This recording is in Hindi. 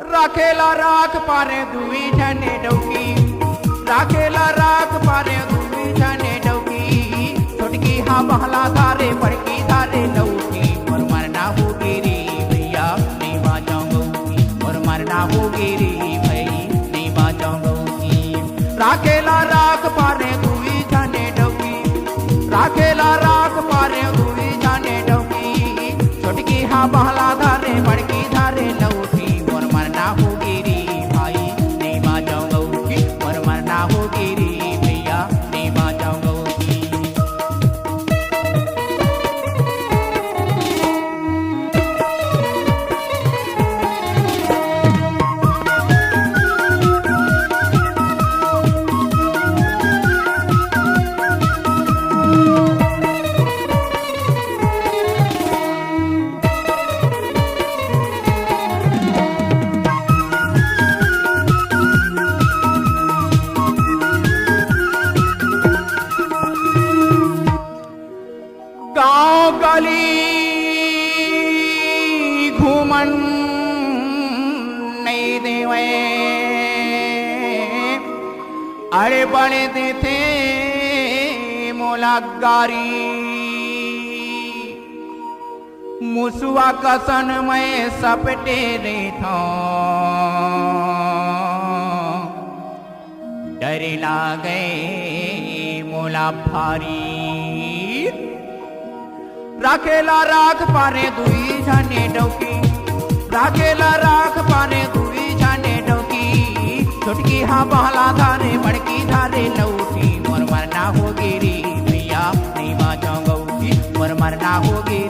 राखेला राख पारे दुई जने डौकी, राखेला राख पारे दुई जने डौकी। छोटकी हाँ बहला धारे बड़की धारे लौकी। और मरना होगी रे भैया नहीं बाजाऊंगी, और मरना होगी रे भाई नहीं बाजाऊंगी। राखेला राख पारे दुई जने डौकी, राखेला राख पारे दुई जने डौकी। छोटकी हाँ बहला धारे बड़की धारे लौकी। और मरना होगी रे भाई नहीं बाजाऊंगी, और मरना होगी रे भैया नहीं बाजाऊंगी। गांव गली घूमन नहीं देवे, अरे बड़े देते मोलागारी। मुसुआ कसन में सपटे रे था, डर लागे मोला भारी। राखेला राख पारे दुई जने डौकी, राखेला राख पारे दुई जने डौकी। छोटकी हाँ बहला धारे बड़की धारे लौकी। और मरना होगी रे भैया नहीं बाजाऊंगी, और मरना होगी